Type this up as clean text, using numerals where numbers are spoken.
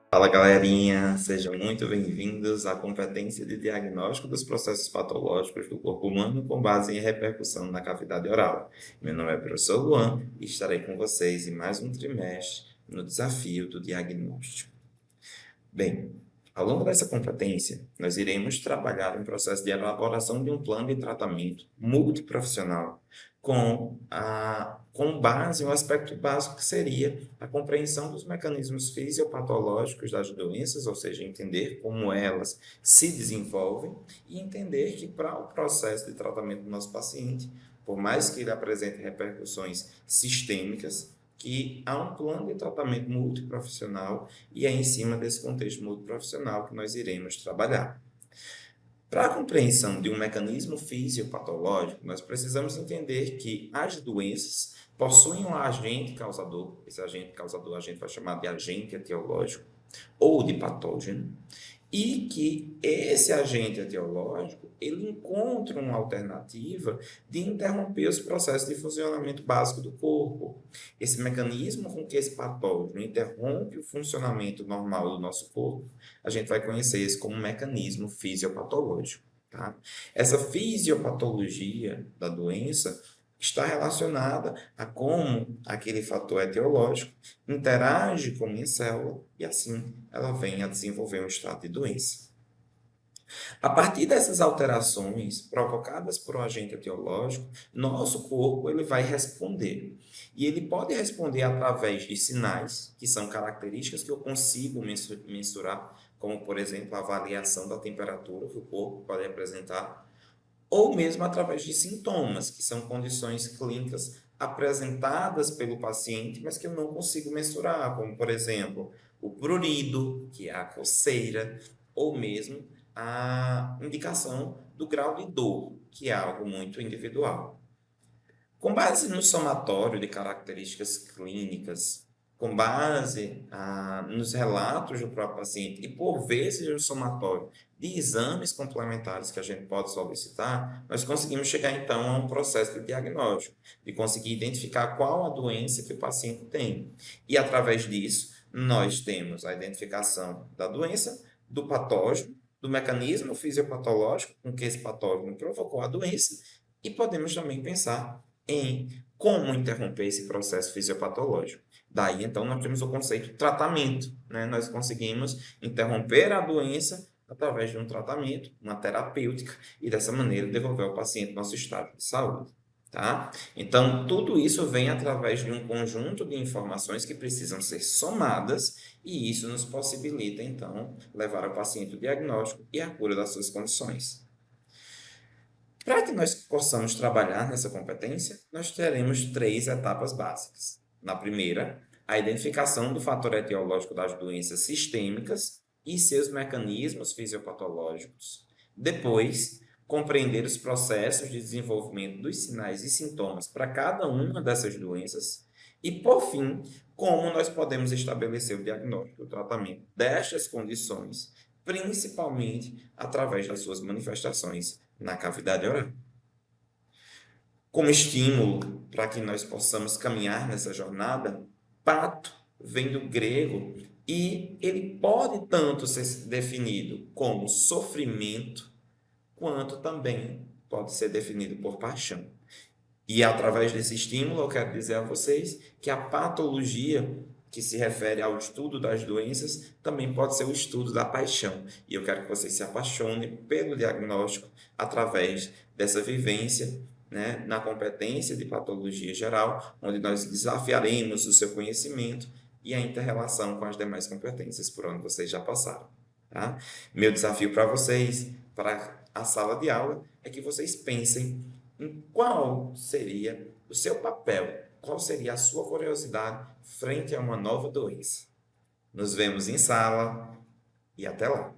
Fala galerinha, sejam muito bem-vindos à competência de diagnóstico dos processos patológicos do corpo humano com base em repercussão na cavidade oral. Meu nome é professor Luan e estarei com vocês em mais um trimestre no desafio do diagnóstico. Bem, ao longo dessa competência, nós iremos trabalhar um processo de elaboração de um plano de tratamento multiprofissional com base em um aspecto básico que seria a compreensão dos mecanismos fisiopatológicos das doenças, ou seja, entender como elas se desenvolvem e entender que para o processo de tratamento do nosso paciente, por mais que ele apresente repercussões sistêmicas, que há um plano de tratamento multiprofissional e é em cima desse contexto multiprofissional que nós iremos trabalhar. Para a compreensão de um mecanismo fisiopatológico, nós precisamos entender que as doenças possuem um agente causador, esse agente causador a gente vai chamar de agente etiológico ou de patógeno, e que esse agente etiológico ele encontra uma alternativa de interromper os processos de funcionamento básico do corpo. Esse mecanismo com que esse patógeno interrompe o funcionamento normal do nosso corpo, a gente vai conhecer isso como mecanismo fisiopatológico. Tá? Essa fisiopatologia da doença está relacionada a como aquele fator etiológico interage com a minha célula e assim ela vem a desenvolver um estado de doença. A partir dessas alterações provocadas por um agente etiológico, nosso corpo ele vai responder. E ele pode responder através de sinais, que são características que eu consigo mensurar, como, por exemplo, a variação da temperatura que o corpo pode apresentar, ou mesmo através de sintomas, que são condições clínicas apresentadas pelo paciente, mas que eu não consigo mensurar, como, por exemplo, o prurido, que é a coceira, ou mesmo a indicação do grau de dor, que é algo muito individual. Com base no somatório de características clínicas, com base nos relatos do próprio paciente e, por vezes, no somatório de exames complementares que a gente pode solicitar, nós conseguimos chegar, então, a um processo de diagnóstico, de conseguir identificar qual a doença que o paciente tem. E, através disso, nós temos a identificação da doença, do patógeno, do mecanismo fisiopatológico com que esse patógeno provocou a doença e podemos também pensar em como interromper esse processo fisiopatológico. Daí, então, nós temos o conceito de tratamento, né? Nós conseguimos interromper a doença através de um tratamento, uma terapêutica, e dessa maneira devolver ao paciente nosso estado de saúde. Tá? Então, tudo isso vem através de um conjunto de informações que precisam ser somadas, e isso nos possibilita, então, levar ao paciente o diagnóstico e a cura das suas condições. Para que nós possamos trabalhar nessa competência, nós teremos três etapas básicas. Na primeira, a identificação do fator etiológico das doenças sistêmicas e seus mecanismos fisiopatológicos. Depois, compreender os processos de desenvolvimento dos sinais e sintomas para cada uma dessas doenças. E, por fim, como nós podemos estabelecer o diagnóstico e o tratamento destas condições, principalmente através das suas manifestações na cavidade oral. Como estímulo para que nós possamos caminhar nessa jornada, pato vem do grego e ele pode tanto ser definido como sofrimento, quanto também pode ser definido por paixão. E através desse estímulo, eu quero dizer a vocês que a patologia, que se refere ao estudo das doenças, também pode ser o estudo da paixão. E eu quero que vocês se apaixonem pelo diagnóstico através dessa vivência, né, na competência de patologia geral, onde nós desafiaremos o seu conhecimento e a inter-relação com as demais competências por onde vocês já passaram. Tá? Meu desafio para vocês, para a sala de aula, é que vocês pensem em qual seria o seu papel, qual seria a sua curiosidade frente a uma nova doença. Nos vemos em sala e até lá!